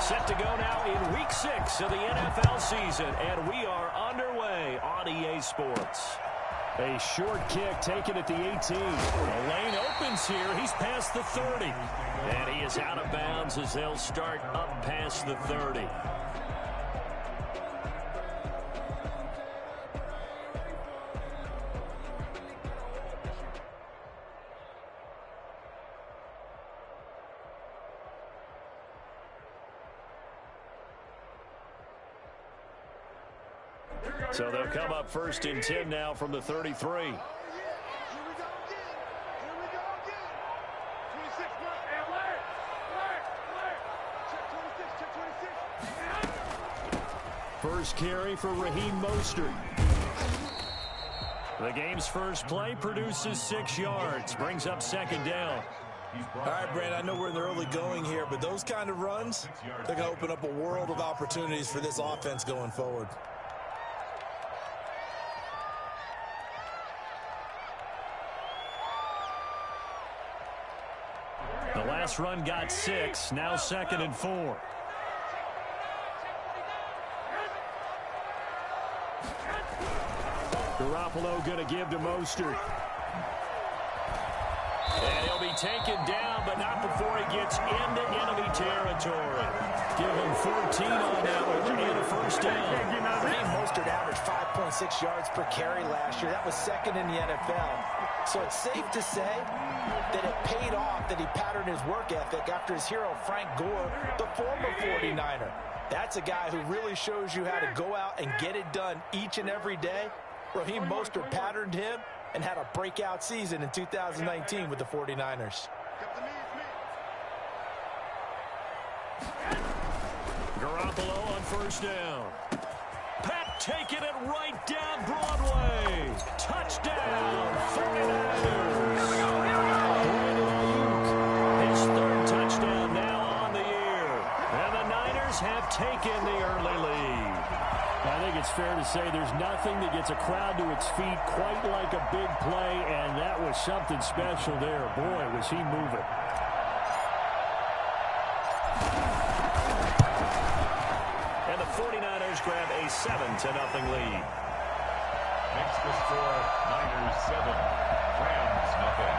Set to go now in Week 6 of the NFL season, and we are underway on EA Sports. A short kick taken at the 18. The lane opens here. He's past the 30. And he is out of bounds as they'll start up past the 30. So they'll come up 1st and 10 now from the 33. First carry for Raheem Mostert. The game's first play produces 6 yards, brings up 2nd down. All right, Brand, I know we're in the early going here, but those kind of runs, they're going to open up a world of opportunities for this offense going forward. The last run got 6, now 2nd and 4. Garoppolo going to give to Mostert. And he'll be taken down, but not before he gets into enemy territory. Give him 14 on that one and a 1st down. Raheem Mostert averaged 5.6 yards per carry last year. That was 2nd in the NFL. So it's safe to say that it paid off that he patterned his work ethic after his hero Frank Gore, the former 49er. That's a guy who really shows you how to go out and get it done each and every day. Raheem Mostert patterned him and had a breakout season in 2019 with the 49ers. Garoppolo on 1st down. Pat taking it right down Broadway. Touchdown, 49ers. His 3rd touchdown now on the year. And the Niners have taken the early lead. I think it's fair to say there's nothing that gets a crowd to its feet quite like a big play, and that was something special there. Boy, was he moving. And the 49ers grab a 7-0 lead. Next to score, Niners 7, Rams nothing.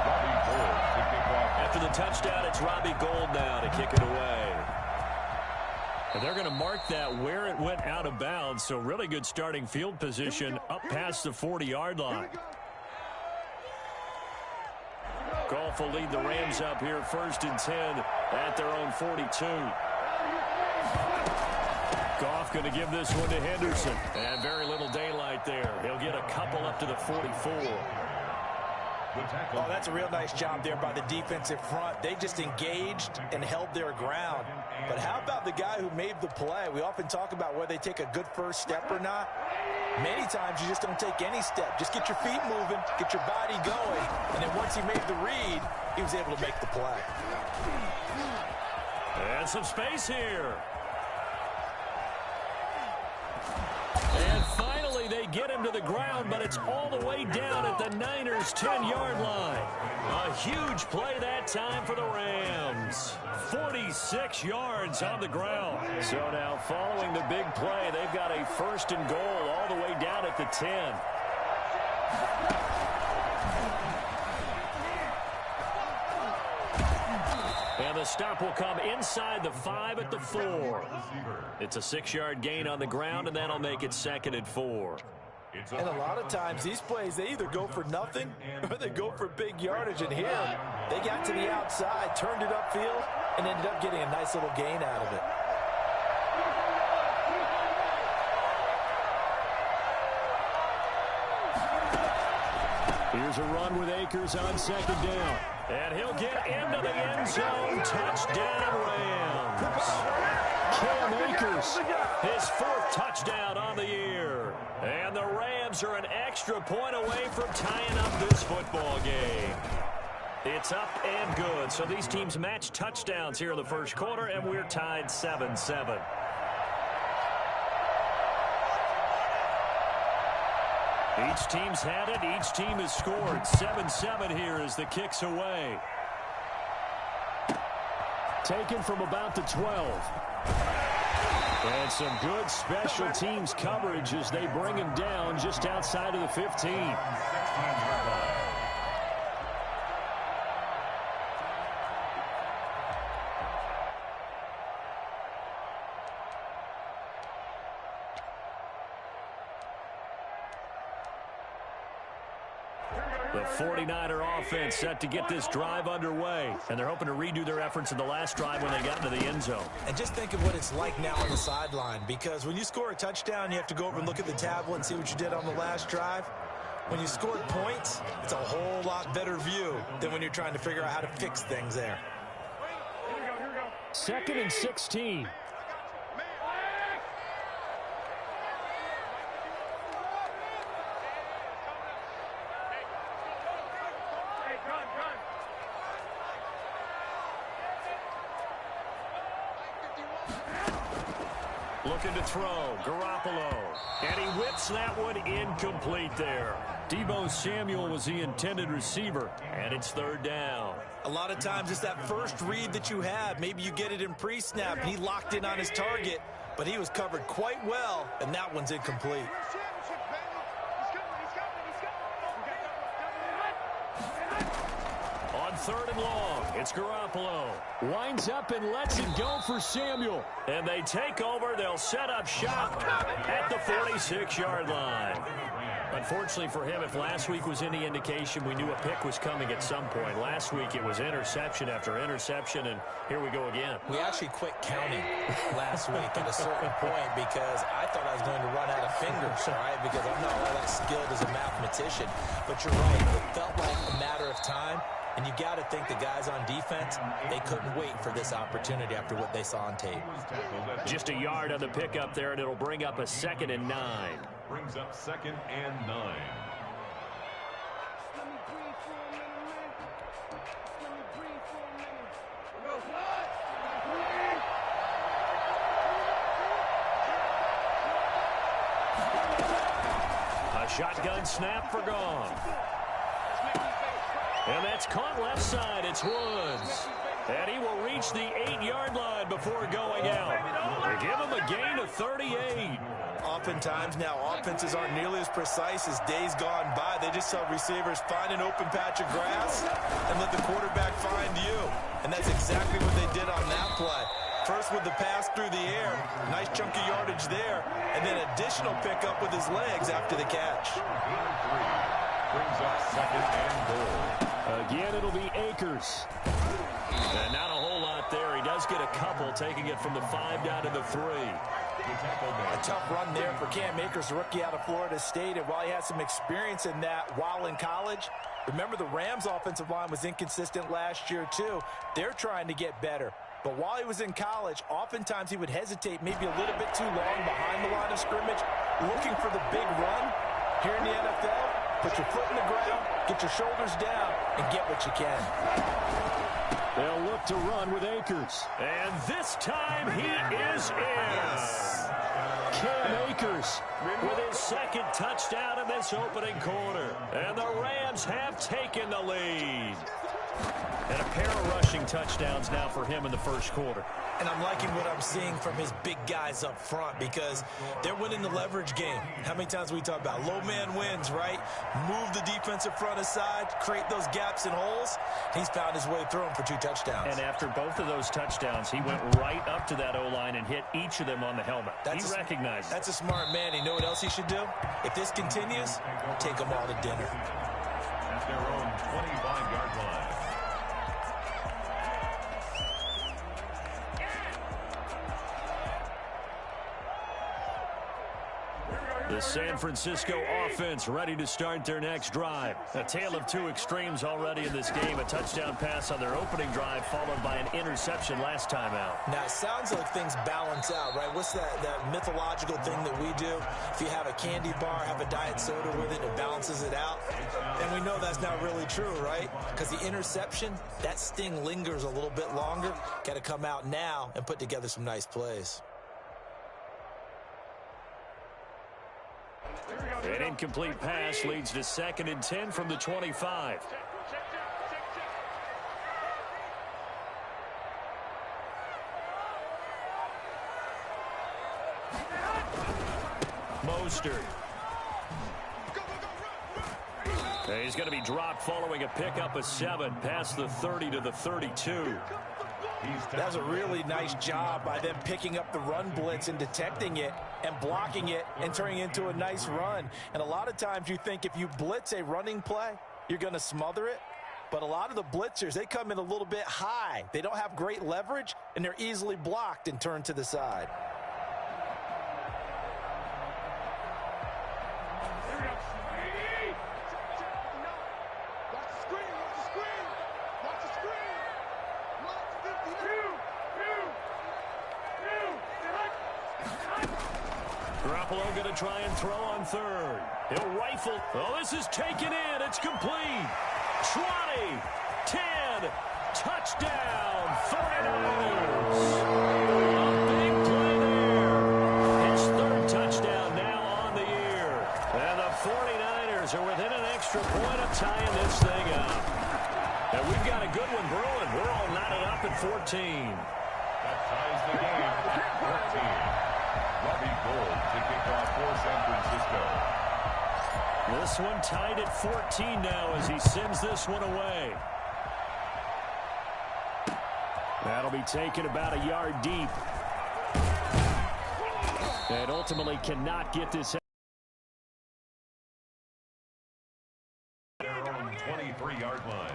Robbie Gould to kick off. After the touchdown, it's Robbie Gould now to kick it away. And they're going to mark that where it went out of bounds, so really good starting field position up past the 40-yard line. Goff will lead the Rams up here 1st and 10 at their own 42. Goff going to give this one to Henderson. And very little daylight there. He'll get a couple up to the 44. Oh, that's a real nice job there by the defensive front. They just engaged and held their ground. But how about the guy who made the play? We often talk about whether they take a good first step or not. Many times you just don't take any step. Just get your feet moving, get your body going, and then once he made the read, he was able to make the play. And some space here. And finally they get him to the ground, but it's all the way down at the Niners' 10-yard line. A huge play that time for the Rams. 46 yards on the ground. So now following the big play, they've got a 1st and goal all the way down at the 10. And the stop will come inside the 5 at the 4. It's a 6-yard gain on the ground, and that'll make it 2nd and 4. And a lot of times these plays, they either go for nothing or they go for big yardage. And here, they got to the outside, turned it upfield, and ended up getting a nice little gain out of it. Here's a run with Akers on 2nd down. And he'll get into the end zone. Touchdown, Rams. Cam Akers. His 4th touchdown on the year. And the Rams are an extra point away from tying up this football game. It's up and good. So these teams match touchdowns here in the 1st quarter, and we're tied 7-7. Each team's had it. Each team has scored. 7-7 here as the kick's away. Taken from about the 12. And some good special teams coverage as they bring him down just outside of the 15. The 49er offense set to get this drive underway. And they're hoping to redo their efforts in the last drive when they got into the end zone. And just think of what it's like now on the sideline, because when you score a touchdown, you have to go over and look at the tablet and see what you did on the last drive. When you scored points, it's a whole lot better view than when you're trying to figure out how to fix things there. 2nd and 16. Looking to throw, Garoppolo. And he whips that one incomplete there. Deebo Samuel was the intended receiver, and it's 3rd down. A lot of times it's that first read that you have. Maybe you get it in pre-snap, and he locked in on his target, but he was covered quite well, and that one's incomplete. On 3rd and long, it's Garoppolo. Winds up and lets it go for Samuel. And they take over. They'll set up shop at the 46-yard line. Unfortunately for him, if last week was any indication, we knew a pick was coming at some point. Last week it was interception after interception, and here we go again. We actually quit counting last week at a certain point because I thought I was going to run out of fingers, all right, because I'm not all that skilled as a mathematician. But you're right, it felt like a matter of time. And you got to think the guys on defense, they couldn't wait for this opportunity after what they saw on tape. Just a yard on the pickup there, and it'll bring up a 2nd and 9. Brings up 2nd and 9. A shotgun snap for gone. And that's caught left side. It's Woods. And he will reach the 8-yard line before going out. They give him a gain of 38. Oftentimes now, offenses aren't nearly as precise as days gone by. They just tell receivers, find an open patch of grass and let the quarterback find you. And that's exactly what they did on that play. First with the pass through the air, nice chunk of yardage there, and then additional pickup with his legs after the catch. Brings up 2nd and goal. Again, it'll be Akers. And not a whole lot there. He does get a couple, taking it from the 5 down to the 3. A tough run there for Cam Akers, the rookie out of Florida State. And while he had some experience in that while in college, remember the Rams' offensive line was inconsistent last year too. They're trying to get better. But while he was in college, oftentimes he would hesitate maybe a little bit too long behind the line of scrimmage, looking for the big run. Here in the NFL, put your foot in the ground, get your shoulders down, and get what you can. They'll look to run with Akers. And this time he is in. Cam Akers with his 2nd touchdown in this opening quarter. And the Rams have taken the lead. And a pair of rushing touchdowns now for him in the 1st quarter. And I'm liking what I'm seeing from his big guys up front because they're winning the leverage game. How many times we talk about low man wins, right? Move the defensive front aside, create those gaps and holes. He's found his way through them for 2 touchdowns. And after both of those touchdowns, he went right up to that O-line and hit each of them on the helmet. He recognized it. That's a smart man. You know what else he should do? If this continues, take them all to dinner. At their own 25-yard line. The San Francisco offense ready to start their next drive. A tale of 2 extremes already in this game. A touchdown pass on their opening drive followed by an interception last time out. Now, it sounds like things balance out, right? What's that mythological thing that we do? If you have a candy bar, have a diet soda with it, it balances it out. And we know that's not really true, right? Because the interception, that sting lingers a little bit longer. Got to come out now and put together some nice plays. An incomplete pass leads to 2nd and 10 from the 25. Mostert. He's going to be dropped following a pickup of 7 past the 30 to the 32. That's a really nice job by them picking up the run blitz and detecting it and blocking it and turning it into a nice run. And a lot of times you think if you blitz a running play, you're going to smother it. But a lot of the blitzers, they come in a little bit high. They don't have great leverage, and they're easily blocked and turned to the side. Garoppolo going to try and throw on third. He'll rifle. Oh, this is taken in. It's complete. 20, 10, touchdown, 49ers. A big play there. His third touchdown now on the year. And the 49ers are within an extra point of tying this thing up. And we've got a good one brewing. We're all knotted up at 14. That ties the game at 14. Robbie Gould to kick off for San Francisco. This one tied at 14 now as he sends this one away. That'll be taken about a yard deep. And ultimately cannot get this. Their own 23-yard line.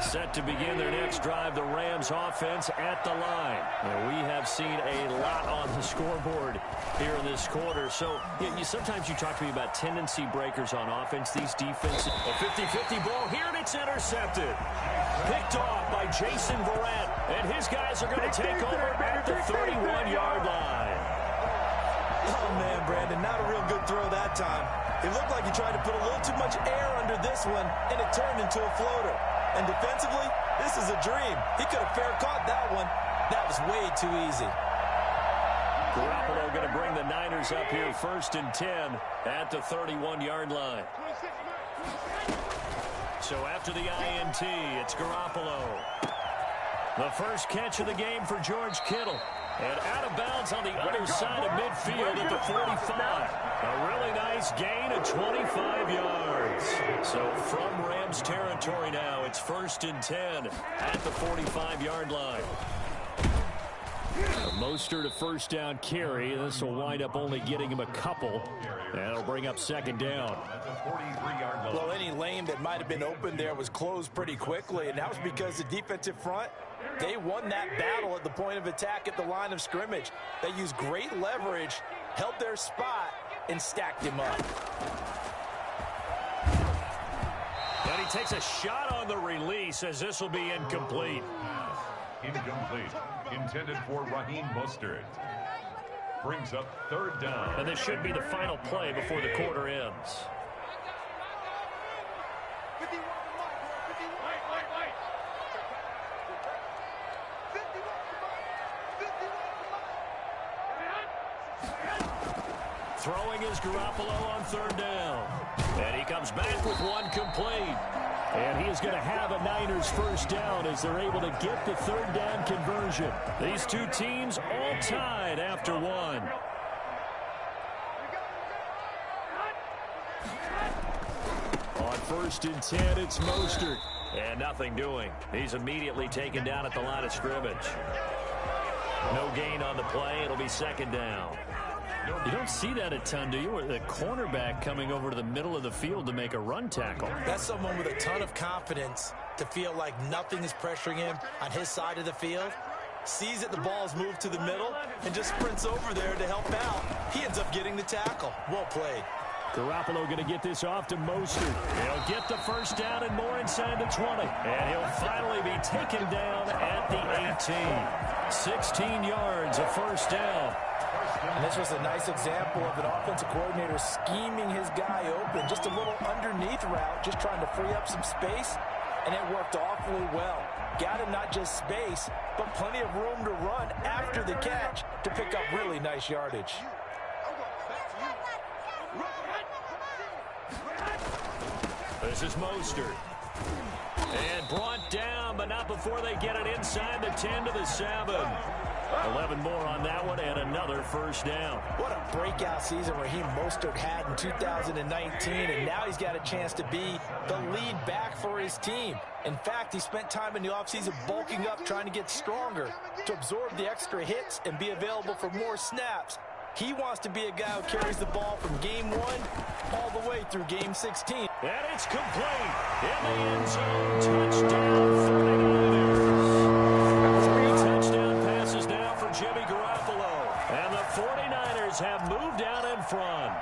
Set to begin their next drive, the Rams offense at the line. And we have seen a lot on the scoreboard here in this quarter. So sometimes you talk to me about tendency breakers on offense. These defenses, a 50-50 ball here, and it's intercepted. Picked off by Jason Verrett. And his guys are going to take over at the 31-yard line. Oh, man, Brandon, not a real good throw that time. It looked like he tried to put a little too much air under this one, and it turned into a floater. And defensively, this is a dream. He could have fair caught that one. That was way too easy. Garoppolo going to bring the Niners up here 1st and 10 at the 31-yard line. So after the INT, it's Garoppolo. The first catch of the game for George Kittle. And out of bounds on the other side of midfield at the 45. A really nice gain of 25 yards. So from Rams territory now, it's 1st and 10 at the 45-yard line. A Mostert to first down carry. This will wind up only getting him a couple. And it'll bring up 2nd down. Well, any lane that might have been open there was closed pretty quickly, and that was because the defensive front, they won that battle at the point of attack at the line of scrimmage. They used great leverage, held their spot, and stacked him up. And he takes a shot on the release as this will be incomplete. Incomplete. Intended for Raheem Mostert. Brings up 3rd down. And this should be the final play before the quarter ends. Throwing is Garoppolo on 3rd down. And he comes back with one complete. And he is going to have a Niners 1st down as they're able to get the 3rd down conversion. These two teams all tied after one. On 1st and 10, it's Mostert. And nothing doing. He's immediately taken down at the line of scrimmage. No gain on the play. It'll be 2nd down. You don't see that a ton, do you? Or the cornerback coming over to the middle of the field to make a run tackle. That's someone with a ton of confidence to feel like nothing is pressuring him on his side of the field. Sees that the ball's moved to the middle and just sprints over there to help out. He ends up getting the tackle. Well played. Garoppolo going to get this off to Mostert. He'll get the 1st down and more inside the 20. And he'll finally be taken down at the 18. 16 yards, a 1st down. And this was a nice example of an offensive coordinator scheming his guy open. Just a little underneath route, just trying to free up some space, and it worked awfully well. Got him not just space, but plenty of room to run after the catch to pick up really nice yardage. This is Mostert. And brought down, but not before they get it inside the 10 to the 7. 11 more on that one and another first down. What a breakout season Raheem Mostert had in 2019, and now he's got a chance to be the lead back for his team. In fact, he spent time in the offseason bulking up, trying to get stronger to absorb the extra hits and be available for more snaps. He wants to be a guy who carries the ball from game 1 all the way through game 16. And it's complete. In the end zone, touchdown 49ers. 3 touchdown passes now for Jimmy Garoppolo. And the 49ers have moved out in front.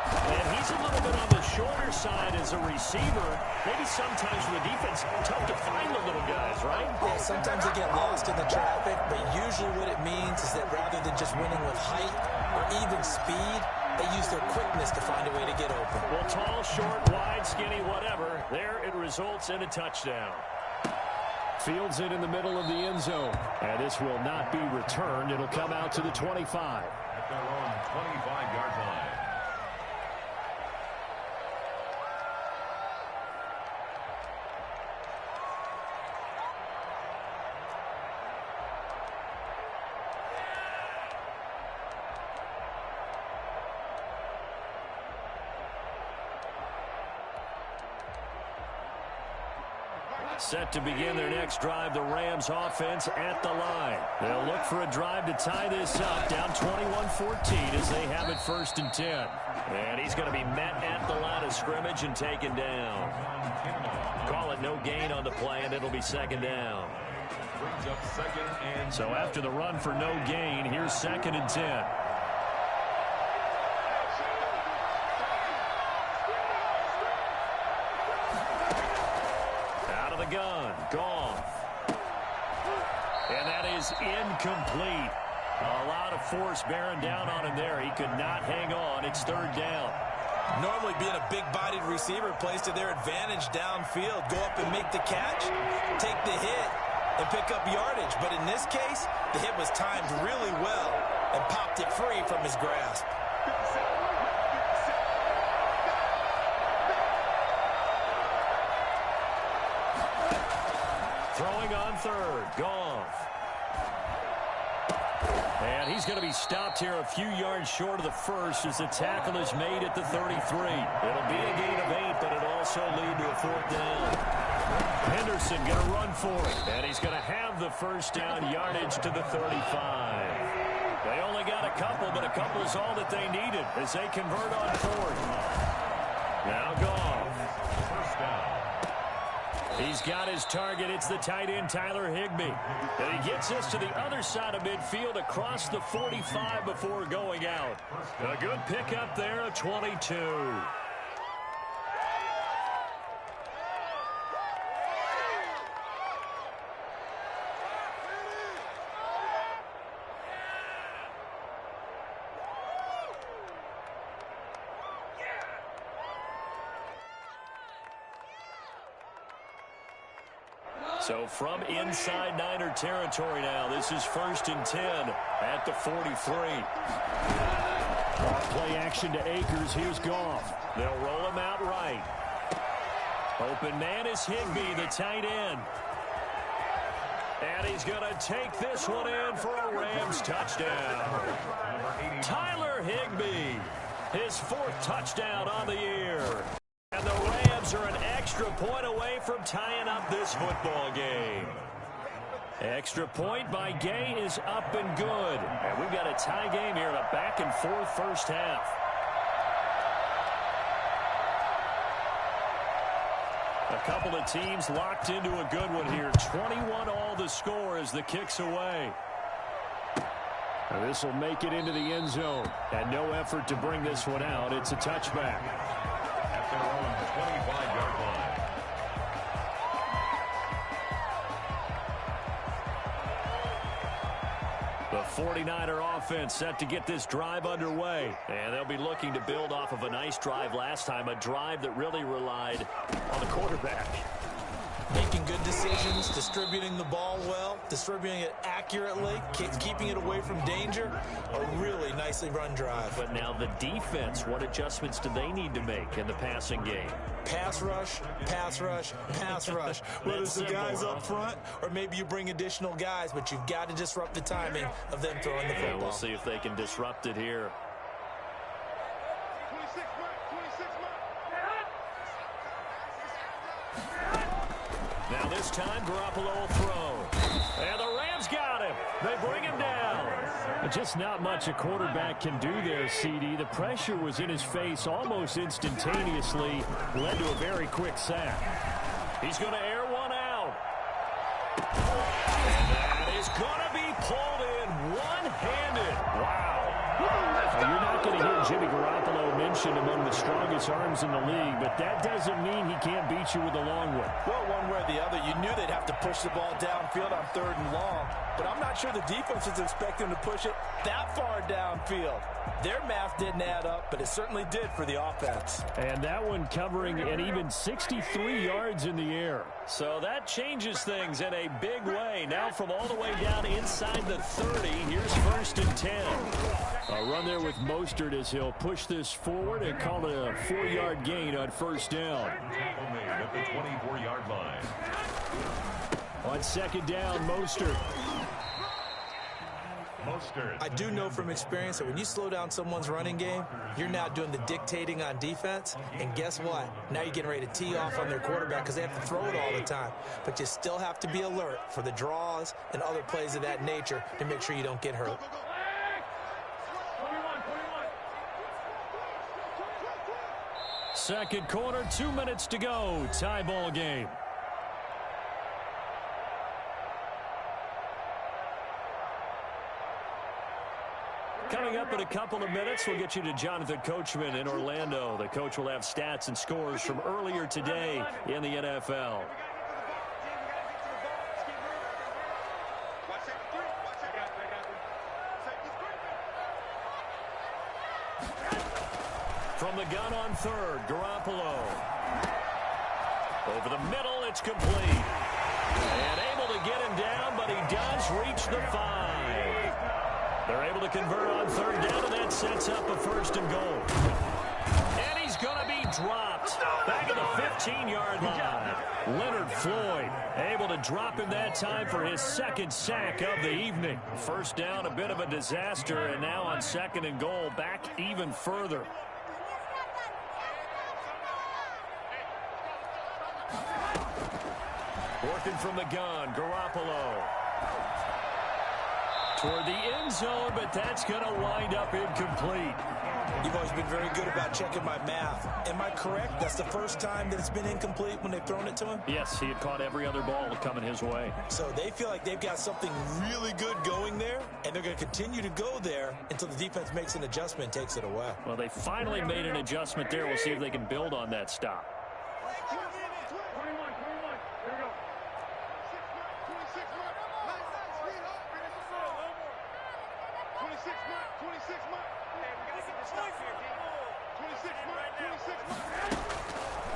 And he's a little bit on the shorter side as a receiver. Maybe sometimes for the defense, tough to find the little guys, right? Yeah, sometimes they get lost in the traffic, but usually what it means is that rather than just winning with height or even speed, they use their quickness to find a way to get open. Well, tall, short, wide, skinny, whatever. There it results in a touchdown. Fields it in the middle of the end zone. And this will not be returned. It'll come out to the 25. At their own 25-yard line. Set to begin their next drive, the Rams offense at the line. They'll look for a drive to tie this up, down 21-14 as they have it 1st and 10. And he's going to be met at the line of scrimmage and taken down. Call it no gain on the play, and it'll be 2nd down. Brings up 2nd and So after the run for no gain, here's 2nd and 10. Gun, Goff. And that is incomplete. A lot of force bearing down on him there. He could not hang on. It's 3rd down. Normally being a big-bodied receiver plays to their advantage downfield. Go up and make the catch, take the hit, and pick up yardage. But in this case, the hit was timed really well and popped it free from his grasp. Throwing on 3rd, Goff. And he's going to be stopped here a few yards short of the first as the tackle is made at the 33. It'll be a gain of 8, but it'll also lead to a 4th down. Henderson going to run for it, and he's going to have the 1st down yardage to the 35. They only got a couple, but a couple is all that they needed as they convert on 4th. Now Goff. 1st down. He's got his target. It's the tight end, Tyler Higbee. And he gets us to the other side of midfield across the 45 before going out. A good pickup there of 22. So from inside Niner territory now, this is 1st and 10 at the 43. Play action to Akers. Here's Goff. They'll roll him out right. Open man is Higbee, the tight end. And he's going to take this one in for a Rams touchdown. Tyler Higbee, his 4th touchdown on the year. And the Rams are an extra point away from tying up this football game. Extra point by Gay is up and good. And we've got a tie game here in a back-and-forth first half. A couple of teams locked into a good one here. 21 all the score as the kick's away. This will make it into the end zone. And no effort to bring this one out. It's a touchback. At their own 25-yard line. The 49er offense set to get this drive underway. And they'll be looking to build off of a nice drive last time, a drive that really relied on the quarterback. Making good decisions, distributing the ball well, distributing it accurately, keeping it away from danger. A really nicely run drive. But now the defense, what adjustments do they need to make in the passing game? Pass rush, pass rush, pass rush. Whether it's the guys up front or maybe you bring additional guys, but you've got to disrupt the timing of them throwing the football. And we'll see if they can disrupt it here. Now this time, Garoppolo will throw. And the Rams got him. They bring him down. Just not much a quarterback can do there, CD. The pressure was in his face almost instantaneously. Led to a very quick sack. He's going to air one out. That is going to be pulled in one-handed. Wow. Now, you're not going to hear Jimmy Garoppolo mentioned among the strongest arms in the league, but that doesn't mean he can't beat you with a long one. Well, one way or the other, you knew they'd have to push the ball downfield on 3rd and long, but I'm not sure the defense was expecting to push it that far downfield. Their math didn't add up, but it certainly did for the offense. And that one covering an even 63 yards in the air. So that changes things in a big way. Now from all the way down inside the 30, here's 1st and 10. A run there with Mostert as he'll push this forward and call it a 4-yard gain on 1st down. Made at the 24-yard line. On 2nd down, Mostert. I do know from experience that when you slow down someone's running game, you're now doing the dictating on defense. And guess what? Now you're getting ready to tee off on their quarterback because they have to throw it all the time. But you still have to be alert for the draws and other plays of that nature to make sure you don't get hurt. Second quarter, 2 minutes to go. Tie ball game. Coming up in a couple of minutes, we'll get you to Jonathan Coachman in Orlando. The coach will have stats and scores from earlier today in the NFL. From the gun on 3rd, Garoppolo. Over the middle, it's complete. And able to get him down, but he does reach the 5. They're able to convert on 3rd down, and that sets up a 1st and goal. And he's going to be dropped back at the 15-yard line. Leonard Floyd able to drop him that time for his 2nd sack of the evening. 1st down, a bit of a disaster, and now on 2nd and goal, back even further. Working from the gun, Garoppolo. Toward the end zone, but that's going to wind up incomplete. You've always been very good about checking my math. Am I correct? That's the first time that it's been incomplete when they've thrown it to him? Yes, he had caught every other ball coming his way. So they feel like they've got something really good going there, and they're going to continue to go there until the defense makes an adjustment and takes it away. Well, they finally made an adjustment there. We'll see if they can build on that stop.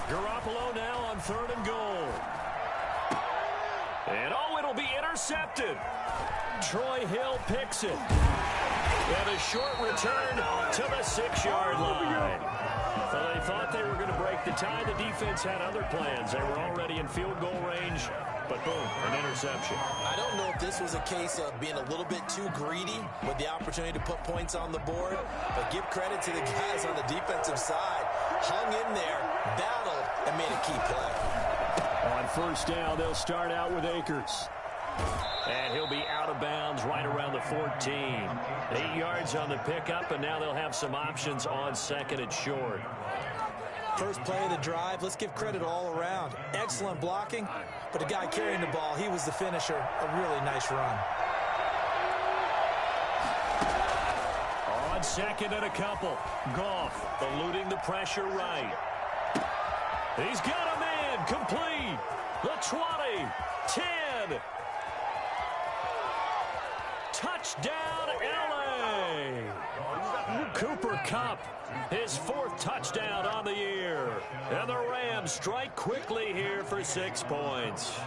Garoppolo now on 3rd and goal. And it'll be intercepted. Troy Hill picks it. And a short return to the 6-yard line. Well, they thought they were going to break the tie. The defense had other plans. They were already in field goal range, but boom, an interception. I don't know if this was a case of being a little bit too greedy with the opportunity to put points on the board, but give credit to the guys on the defensive side. Hung in there, battled, and made a key play. On 1st down, they'll start out with Akers. And he'll be out of bounds right around the 14. 8 yards on the pickup, and now they'll have some options on 2nd and short. First play of the drive, let's give credit all around. Excellent blocking, but the guy carrying the ball, he was the finisher. A really nice run. On 2nd and a couple, Goff eluding the pressure right. He's got a man complete. The 20, 10. Touchdown, L.A. Cooper Kupp, his 4th touchdown on the year. And the Rams strike quickly here for 6 points.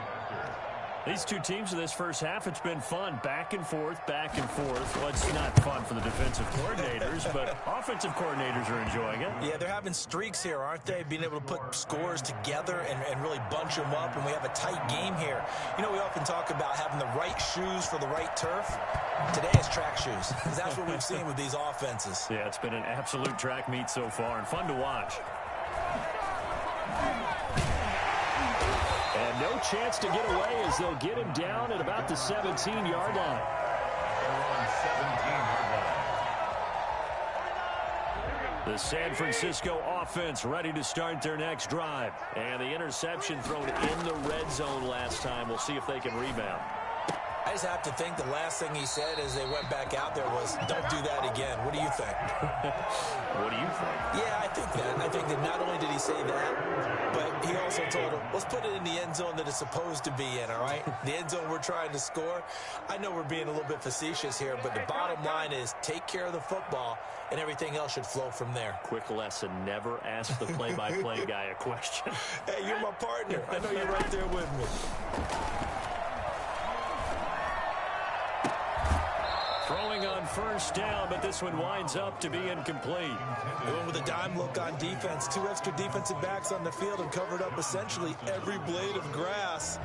These two teams in this first half, it's been fun. Back and forth, back and forth. Well, it's not fun for the defensive coordinators, but offensive coordinators are enjoying it. Yeah, they're having streaks here, aren't they? Being able to put scores together and really bunch them up, and we have a tight game here. You know, we often talk about having the right shoes for the right turf. Today is track shoes, because that's what we've seen with these offenses. Yeah, it's been an absolute track meet so far, and fun to watch. And no chance to get away as they'll get him down at about the 17-yard line. The San Francisco offense ready to start their next drive. And the interception thrown in the red zone last time. We'll see if they can rebound. I just have to think the last thing he said as they went back out there was, don't do that again. What do you think? What do you think? Yeah, I think that. I think that not only did he say that, but he also told him, let's put it in the end zone that it's supposed to be in, all right? The end zone we're trying to score. I know we're being a little bit facetious here, but the bottom line is take care of the football, and everything else should flow from there. Quick lesson, never ask the play-by-play guy a question. Hey, you're my partner. I know you're right there with me. Throwing on first down, but this one winds up to be incomplete. Going with a dime look on defense. 2 extra defensive backs on the field and covered up essentially every blade of grass.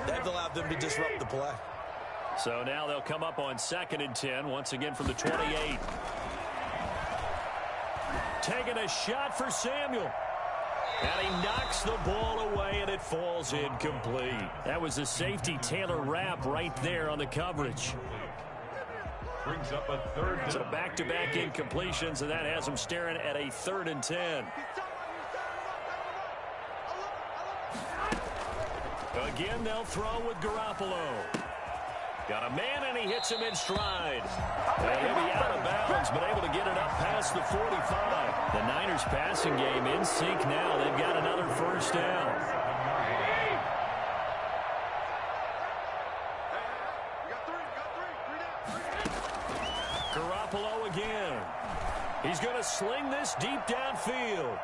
That allowed them to disrupt the play. So now they'll come up on 2nd and 10, once again from the 28. Taking a shot for Samuel. And he knocks the ball away, and it falls incomplete. That was a safety Taylor Rapp right there on the coverage. Brings up a 3rd down. So back-to-back incompletions, and that has them staring at a 3rd and 10. Again, they'll throw with Garoppolo. Got a man, and he hits him in stride. And he'll be out of bounds, but able to get it up past the 45. The Niners passing game in sync now. They've got another first down. Garoppolo again. He's going to sling this deep downfield.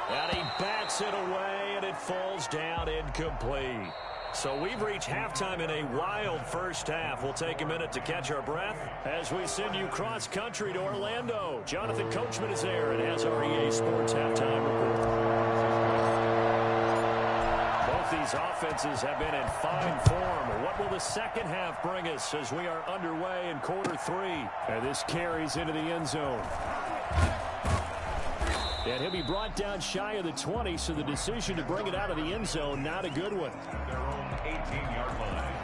And he bats it away, and it falls down incomplete. So we've reached halftime in a wild first half. We'll take a minute to catch our breath as we send you cross-country to Orlando. Jonathan Coachman is there and has our EA Sports halftime report. Both these offenses have been in fine form. What will the second half bring us as we are underway in quarter 3? And this carries into the end zone. And he'll be brought down shy of the 20, so the decision to bring it out of the end zone, not a good one. Their own 18-yard line.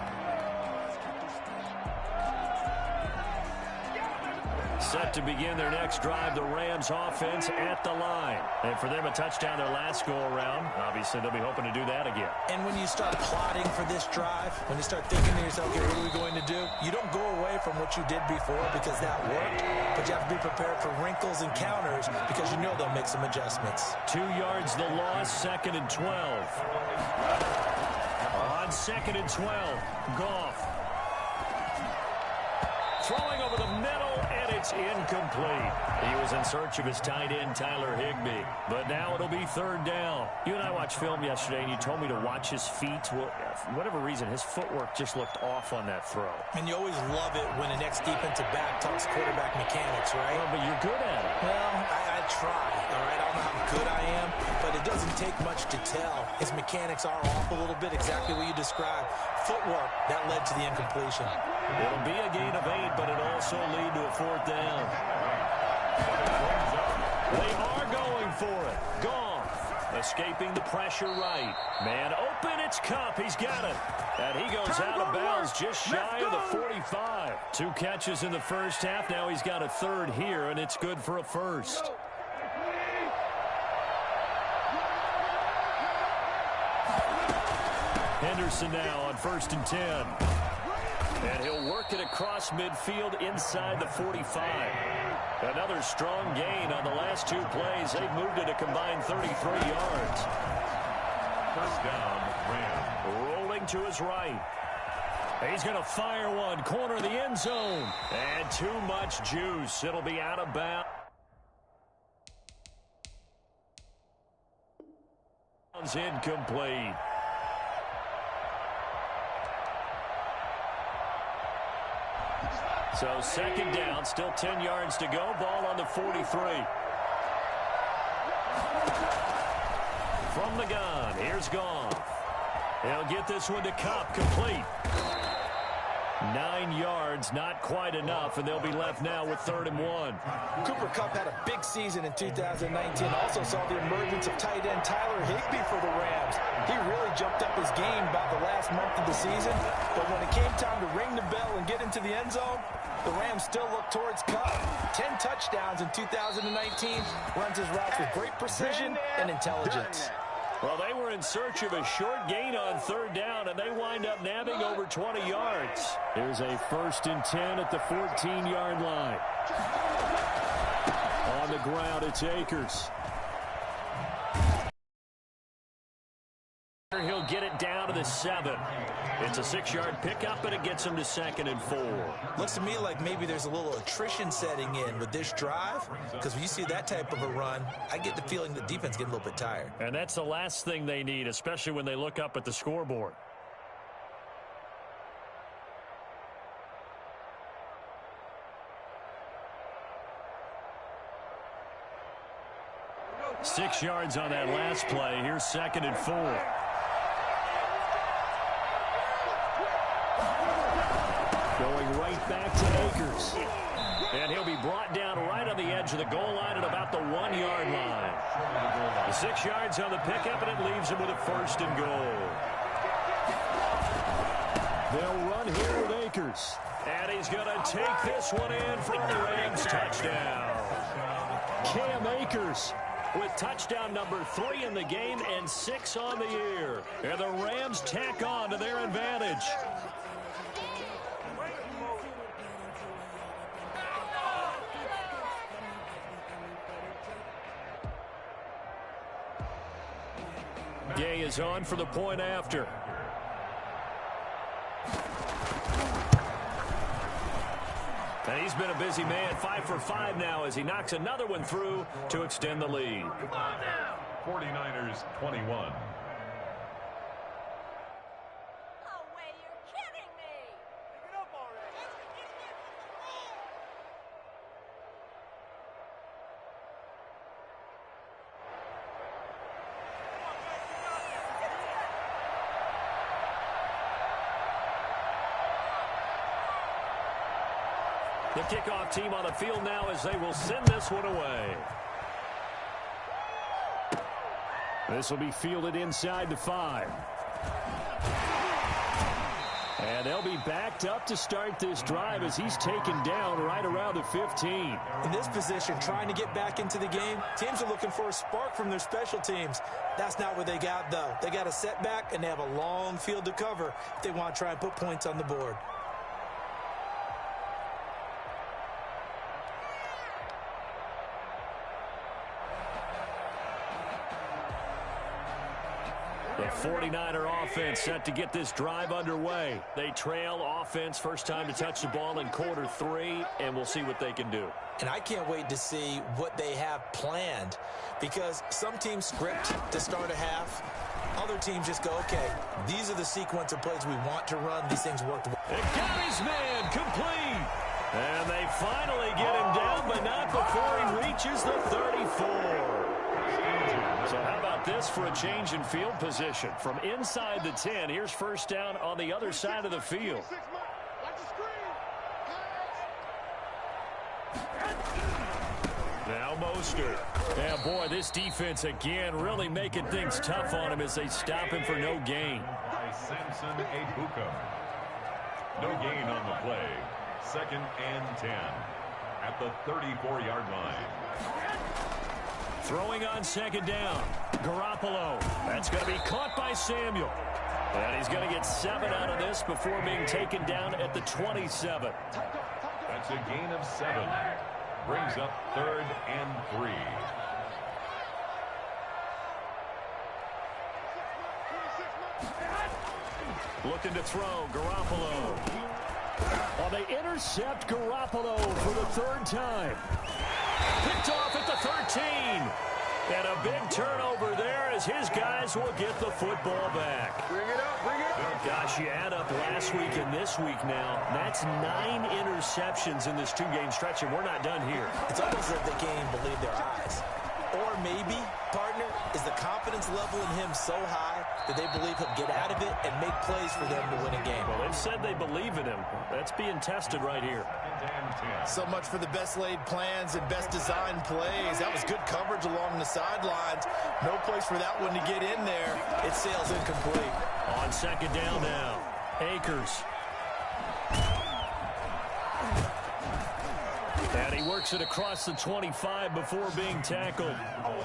Set to begin their next drive, the Rams offense at the line. And for them, a touchdown their last go-around. Obviously, they'll be hoping to do that again. And when you start plotting for this drive, when you start thinking to yourself, okay, what are we going to do? You don't go away from what you did before because that worked, but you have to be prepared for wrinkles and counters because you know they'll make some adjustments. 2 yards the loss, 2nd and 12. On 2nd and 12, Goff. Throwing over the middle, and it's incomplete. He was in search of his tight end, Tyler Higbee. But now it'll be 3rd down. You and I watched film yesterday, and you told me to watch his feet. Well, for whatever reason, his footwork just looked off on that throw. And you always love it when an ex-defensive back talks quarterback mechanics, right? Well, but you're good at it. Well, I try, all right? I don't know how good I am, but it doesn't take much to tell. His mechanics are off a little bit, exactly what you described. Footwork, that led to the incompletion. It'll be a gain of 8, but it'll also lead to a 4th down. They are going for it. Goff escaping the pressure right. Man open, it's Kupp. He's got it. And he goes out of bounds just shy of the 45. 2 catches in the first half. Now he's got a 3rd here, and it's good for a 1st. Henderson now on 1st and 10. And he'll work it across midfield inside the 45. Another strong gain on the last 2 plays. They've moved it a combined 33 yards. First down, Rams. Rolling to his right. He's going to fire one. Corner of the end zone. And too much juice. It'll be out of bounds. is incomplete. So second down, still 10 yards to go. Ball on the 43. From the gun, here's Goff. He'll get this one to Cup, complete. 9 yards, not quite enough, and they'll be left now with 3rd and 1. Cooper Kupp had a big season in 2019. Also saw the emergence of tight end Tyler Higbee for the Rams. He really jumped up his game about the last month of the season, but when it came time to ring the bell and get into the end zone, the Rams still look towards Kupp. 10 touchdowns in 2019, runs his routes with great precision and intelligence. Well, they were in search of a short gain on 3rd down, and they wind up nabbing over 20 yards. Here's a 1st and 10 at the 14-yard line. On the ground, it's Akers. He'll get it down to the 7. It's a 6-yard pickup, and it gets him to 2nd and 4. Looks to me like maybe there's a little attrition setting in with this drive, because when you see that type of a run, I get the feeling the defense getting a little bit tired. And that's the last thing they need, especially when they look up at the scoreboard. Six yards on that last play. Here's 2nd and 4. Going right back to Akers. And he'll be brought down right on the edge of the goal line at about the 1-yard line. The 6 yards on the pickup, and it leaves him with a 1st and goal. They'll run here with Akers. And he's going to take this one in for the Rams touchdown. Cam Akers with touchdown number 3 in the game and 6 on the year. And the Rams tack on to their advantage. Gay is on for the point after. And he's been a busy man, 5 for 5 now as he knocks another one through to extend the lead. 49ers 21. The kickoff team on the field now as they will send this one away. This will be fielded inside the 5. And they'll be backed up to start this drive as he's taken down right around the 15. In this position, trying to get back into the game, teams are looking for a spark from their special teams. That's not what they got, though. They got a setback, and they have a long field to cover if they want to try and put points on the board. The 49er offense set to get this drive underway. They trail offense, first time to touch the ball in quarter 3, and we'll see what they can do. And I can't wait to see what they have planned, because some teams script to start a half. Other teams just go, okay, these are the sequence of plays we want to run. These things worked. It got his man complete. And they finally get him down, but not before he reaches the 34. So how about this for a change in field position? From inside the 10, here's first down on the other side of the field. Now Mostert. Yeah, boy, this defense again really making things tough on him as they stop him for no gain. By Samson Ebuka. No gain on the play. 2nd and 10 at the 34-yard line. Throwing on 2nd down. Garoppolo. That's going to be caught by Samuel. And he's going to get 7 out of this before being taken down at the 27. That's a gain of 7. Brings up 3rd and 3. Looking to throw. Garoppolo. Well, they intercept Garoppolo for the 3rd time. Picked off at the 13. And a big turnover there as his guys will get the football back. Bring it up, bring it up. Gosh, you add up last week and this week now. That's 9 interceptions in this 2-game stretch, and we're not done here. It's almost as if they can't even believe their eyes. Or maybe, partner, is the confidence level in him so high that they believe he'll get out of it and make plays for them to win a game. Well, they've said they believe in him. That's being tested right here. So much for the best laid plans and best designed plays. That was good coverage along the sidelines. No place for that one to get in there. It sails incomplete. On second down now, Akers. And he works it across the 25 before being tackled.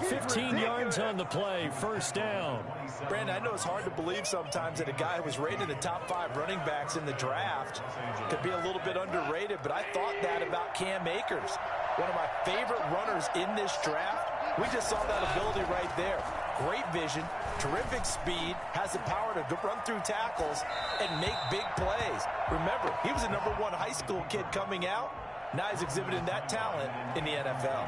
15 yards on the play, first down. Brandon, I know it's hard to believe sometimes that a guy who was rated the top 5 running backs in the draft could be a little bit underrated, but I thought that about Cam Akers, one of my favorite runners in this draft. We just saw that ability right there. Great vision, terrific speed, has the power to run through tackles and make big plays. Remember, he was a #1 high school kid coming out. Now he's exhibiting that talent in the NFL.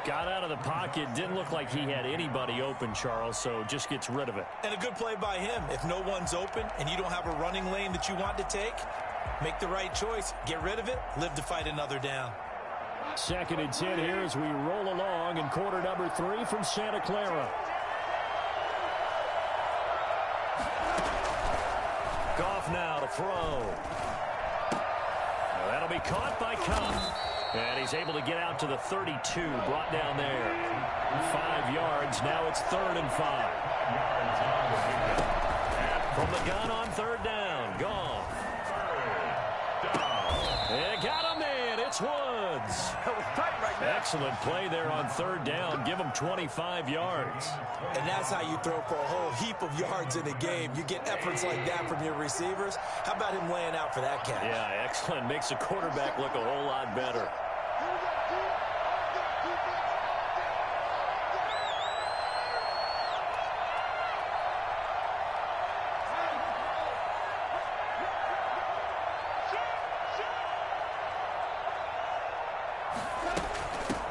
Got out of the pocket, didn't look like he had anybody open, Charles, so just gets rid of it. And a good play by him. If no one's open and you don't have a running lane that you want to take, make the right choice. Get rid of it, live to fight another down. Second and 10 here as we roll along in quarter number 3 from Santa Clara. Goff now to throw. That'll be caught by Cup. And he's able to get out to the 32, brought down there. 5 yards, now it's 3rd and 5. From the gun on 3rd down, Goff. And got him in, it's Woods. That was tight right there. Excellent play there on 3rd down, give him 25 yards. And that's how you throw for a whole heap of yards in a game. You get efforts like that from your receivers. How about him laying out for that catch? Yeah, excellent. Makes the quarterback look a whole lot better.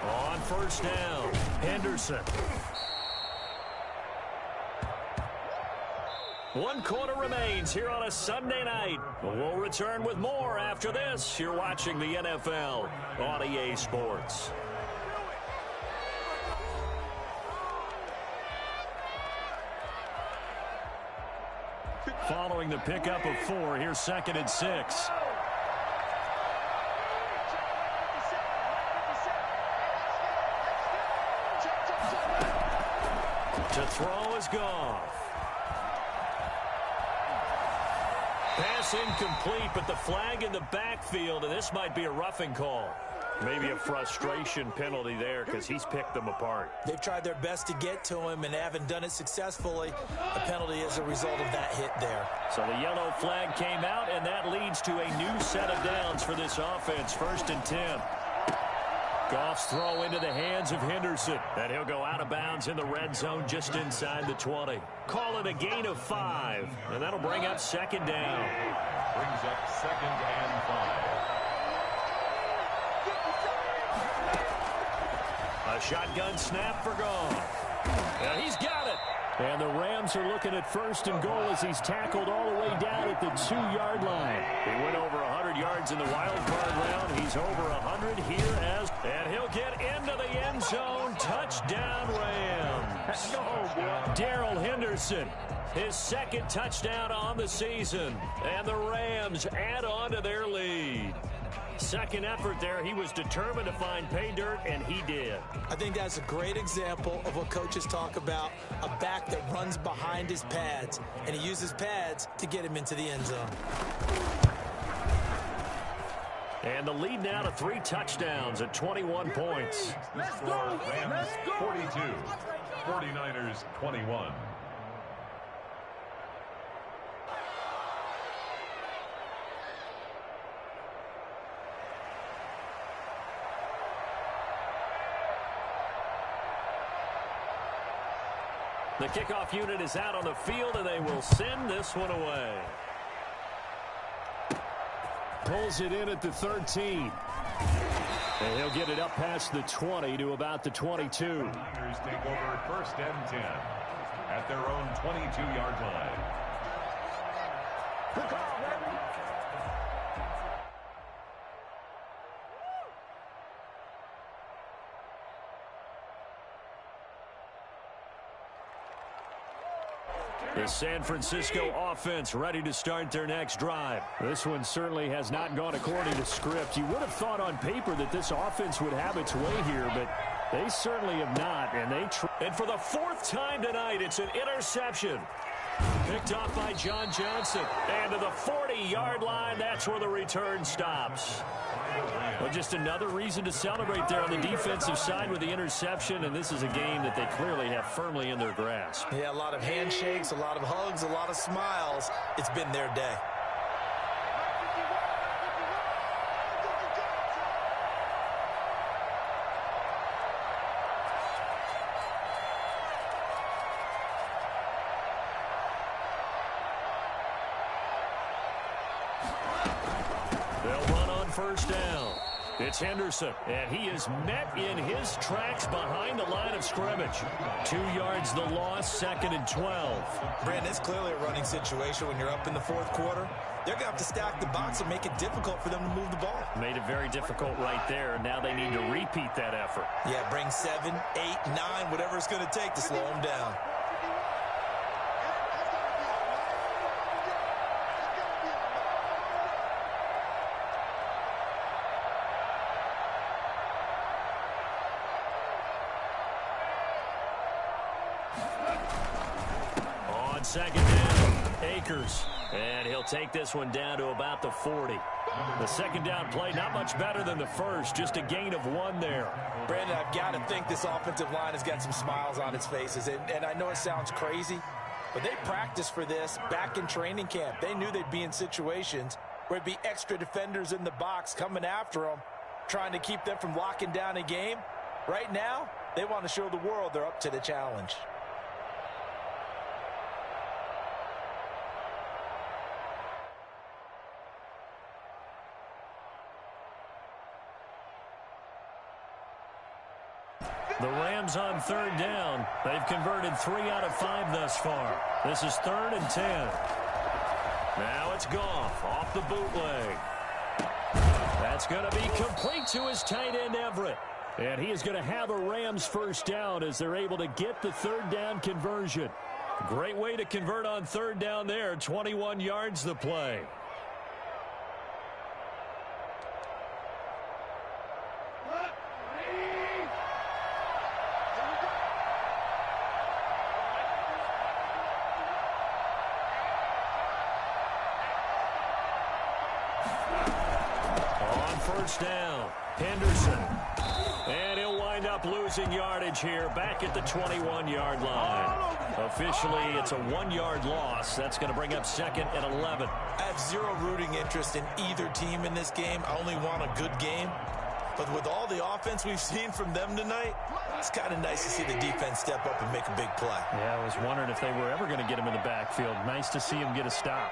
On 1st down, Henderson. 1 quarter remains here on a Sunday night. We'll return with more after this. You're watching the NFL on EA Sports. Following the pickup of 4, here's 2nd and 6. To throw is Goff. Pass incomplete, but the flag in the backfield, and this might be a roughing call. Maybe a frustration penalty there because he's picked them apart. They've tried their best to get to him and haven't done it successfully. A penalty is a result of that hit there. So the yellow flag came out, and that leads to a new set of downs for this offense. 1st and 10. Goff's throw into the hands of Henderson. And he'll go out of bounds in the red zone just inside the 20. Call it a gain of 5. And that'll bring up 2nd down. Brings up 2nd and 5. A shotgun snap for Goff. And he's got it. And the Rams are looking at 1st and goal as he's tackled all the way down at the 2-yard line. He went over 100 yards in the wild card round. He's over 100 here as, and he'll get into the end zone. Touchdown Rams. Darrell Henderson, his 2nd touchdown on the season. And the Rams add on to their lead. 2nd effort there. He was determined to find pay dirt, and he did. I think that's a great example of what coaches talk about, a back that runs behind his pads, and he uses pads to get him into the end zone. And the lead now to 3 touchdowns at 21 points. Let's go! Rams 42, 49ers 21. The kickoff unit is out on the field, and they will send this one away. Pulls it in at the 13. And he'll get it up past the 20 to about the 22. The Niners take over 1st and 10 at their own 22-yard line. Good call, baby. The San Francisco offense ready to start their next drive. This one certainly has not gone according to script. You would have thought on paper that this offense would have its way here, but they certainly have not. And for the 4th time tonight, it's an interception. Picked off by John Johnson. And to the 40-yard line, that's where the return stops. Well, just another reason to celebrate there on the defensive side with the interception, and this is a game that they clearly have firmly in their grasp. Yeah, a lot of handshakes, a lot of hugs, a lot of smiles. It's been their day. They'll run on 1st down. It's Henderson, and he is met in his tracks behind the line of scrimmage. 2 yards the loss, 2nd and 12. Brandon, it's clearly a running situation when you're up in the 4th quarter. They're going to have to stack the box and make it difficult for them to move the ball. Made it very difficult right there. Now they need to repeat that effort. Yeah, bring 7, 8, 9, whatever it's going to take to slow them down. On 2nd down, Akers. And he'll take this one down to about the 40. The 2nd down play, not much better than the first. Just a gain of 1 there. Brandon, I've got to think this offensive line has got some smiles on its faces. And I know it sounds crazy, but they practiced for this back in training camp. They knew they'd be in situations where it'd be extra defenders in the box coming after them, trying to keep them from locking down a game. Right now, they want to show the world they're up to the challenge. The Rams on 3rd down. They've converted 3 out of 5 thus far. This is 3rd and 10. Now it's Goff off the bootleg. That's going to be complete to his tight end, Everett. And he is going to have a Rams 1st down as they're able to get the 3rd down conversion. Great way to convert on 3rd down there. 21 yards the play. On 1st down, Henderson. And he'll wind up losing yardage here back at the 21-yard line. Officially, it's a 1-yard loss. That's going to bring up 2nd and 11. I have zero rooting interest in either team in this game. I only want a good game. But with all the offense we've seen from them tonight, it's kind of nice to see the defense step up and make a big play. Yeah, I was wondering if they were ever going to get him in the backfield. Nice to see him get a stop.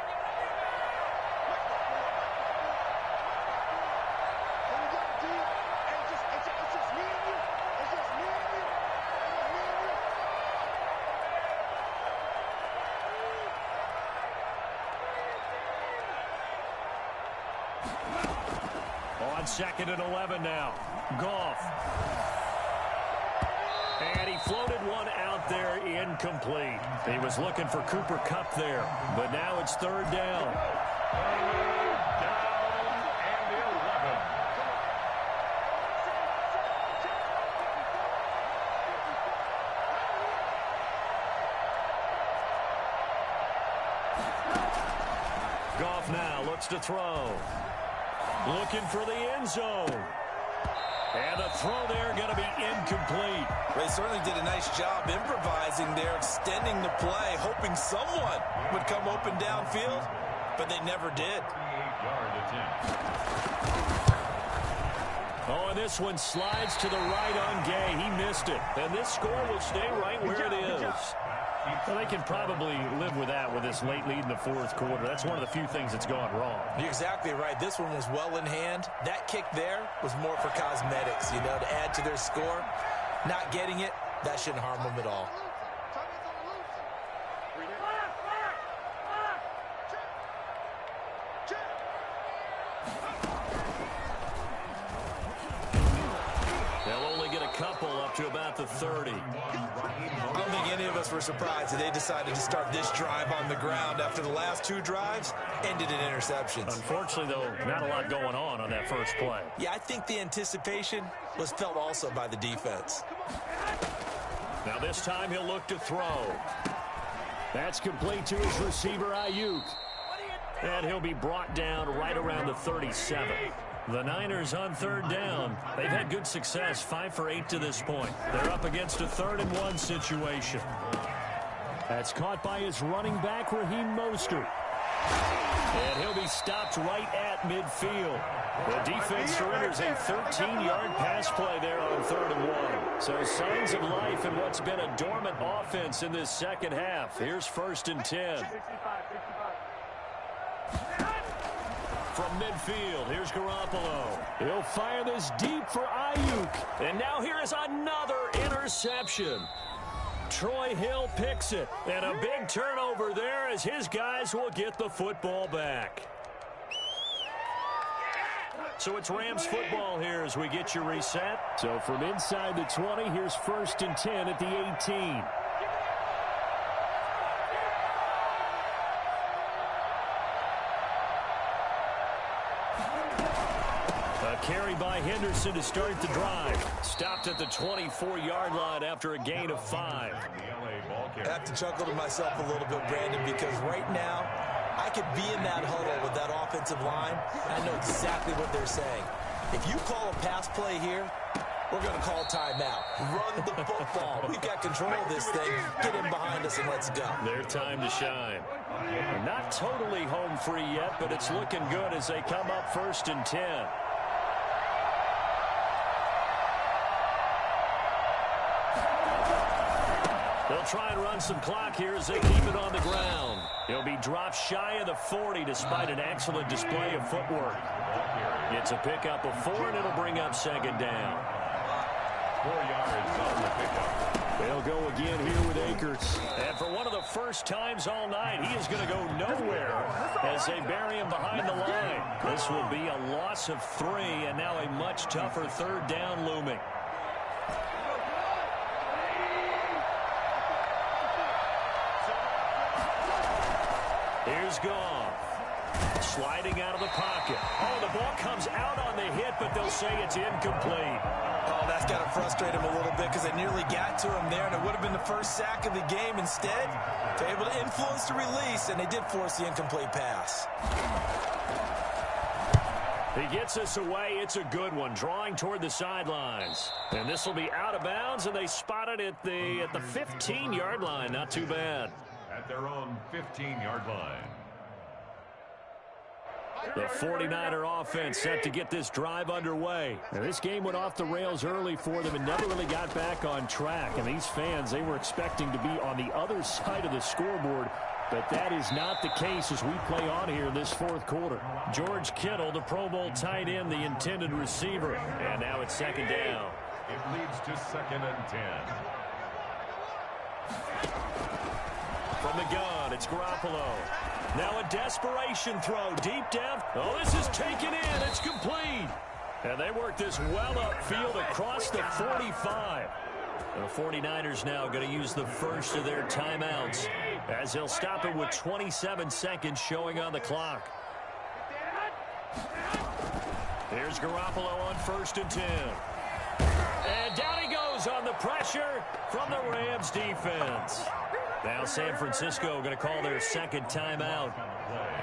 On 2nd and 11 now. Goff. And he floated one out there incomplete. He was looking for Cooper Kupp there, but now it's 3rd down. Down and 11. Goff now looks to throw. Looking for the end zone. And the throw there going to be incomplete. They certainly did a nice job improvising there, extending the play, hoping someone would come open downfield, but they never did. 8-yard attempt. Oh, and this one slides to the right on Gay. He missed it. And this score will stay right where it is. Well, they can probably live with that with this late lead in the fourth quarter. That's one of the few things that's gone wrong. You're exactly right. This one was well in hand. That kick there was more for cosmetics, you know, to add to their score. Not getting it, that shouldn't harm them at all. They'll only get a couple up to about the 30. I don't think any of us were surprised that they decided to start this drive on the ground after the last two drives ended in interceptions. Unfortunately, though, not a lot going on that first play. Yeah, I think the anticipation was felt also by the defense. Now this time he'll look to throw. That's complete to his receiver, Ayuk. And he'll be brought down right around the 37. The Niners on third down. They've had good success, 5 for 8 to this point. They're up against a 3rd-and-1 situation. That's caught by his running back, Raheem Mostert. And he'll be stopped right at midfield. The defense surrenders a 13-yard pass play there on 3rd and 1. So signs of life in what's been a dormant offense in this second half. Here's 1st and 10. From midfield, here's Garoppolo. He'll fire this deep for Ayuk. And now here is another interception. Troy Hill picks it. And a big turnover there as his guys will get the football back. So it's Rams football here as we get your reset. So from inside the 20, here's 1st and 10 at the 18. Carry by Henderson to start the drive. Stopped at the 24-yard line after a gain of 5. I have to chuckle to myself a little bit, Brandon, because right now I could be in that huddle with that offensive line. I know exactly what they're saying. If you call a pass play here, we're going to call timeout. Run the football. We've got control of this thing. Get in behind us and let's go. Their time to shine. Not totally home free yet, but it's looking good as they come up 1st and 10. They'll try and run some clock here as they keep it on the ground. He'll be dropped shy of the 40 despite an excellent display of footwork. It's a pickup of 4, and it'll bring up 2nd down. 4 yards on the pickup. They'll go again here with Akers. And for one of the first times all night, he is going to go nowhere as they bury him behind the line. This will be a loss of 3, and now a much tougher 3rd down looming. Here's Goff. Sliding out of the pocket. Oh, the ball comes out on the hit, but they'll say it's incomplete. Oh, that's got to frustrate him a little bit because they nearly got to him there, and it would have been the first sack of the game. Instead, they're able to influence the release, and they did force the incomplete pass. He gets us away. It's a good one, drawing toward the sidelines. And this will be out of bounds, and they spot it at the 15-yard line. Not too bad. At their own 15-yard line. The 49er offense set to get this drive underway. Now, this game went off the rails early for them and never really got back on track. And these fans, they were expecting to be on the other side of the scoreboard. But that is not the case as we play on here in this 4th quarter. George Kittle, the Pro Bowl tight end, the intended receiver. And now it's 2nd down. It leads to 2nd and 10. From the gun, it's Garoppolo. Now a desperation throw deep down. Oh, this is taken in. It's complete. And they work this well upfield across the 45. The 49ers now going to use the first of their timeouts as they'll stop it with 27 seconds showing on the clock. Here's Garoppolo on 1st and 10. And down he goes on the pressure from the Rams defense. Now San Francisco going to call their 2nd timeout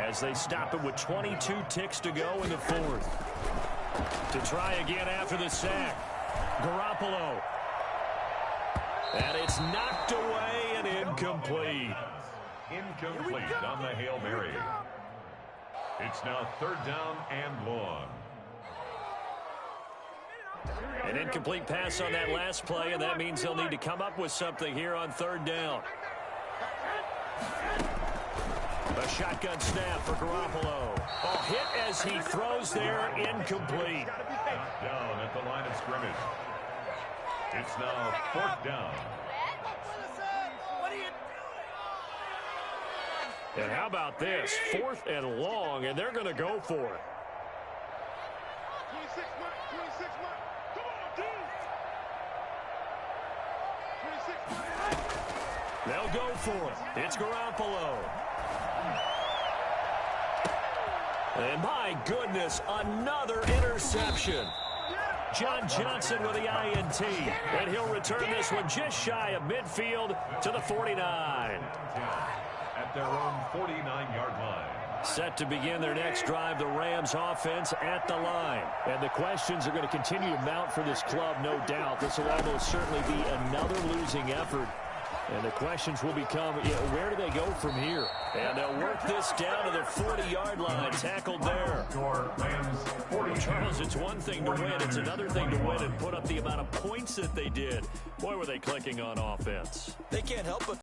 as they stop it with 22 ticks to go in the 4th. To try again after the sack. Garoppolo. And it's knocked away and incomplete. Incomplete on the Hail Mary. It's now 3rd down and long. An incomplete pass on that last play, and that means they'll need to come up with something here on 3rd down. A shotgun snap for Garoppolo. Oh, hit as he throws there, incomplete. Down at the line of scrimmage. It's now 4th down. And how about this? 4th and long, and they're going to go for it. 26 mark, 26 mark. Come on, dude. 26 mark. They'll go for it. It's Garoppolo. And my goodness, another interception. John Johnson with the INT. And he'll return this one just shy of midfield to the 49. At their own 49-yard line. Set to begin their next drive, the Rams offense at the line. And the questions are going to continue to mount for this club, no doubt. This will almost certainly be another losing effort. And the questions will become, where do they go from here? And they'll work this down to the 40-yard line, tackled there. Charles, it's one thing to win. It's another thing to win and put up the amount of points that they did. Boy, were they clicking on offense. They can't help but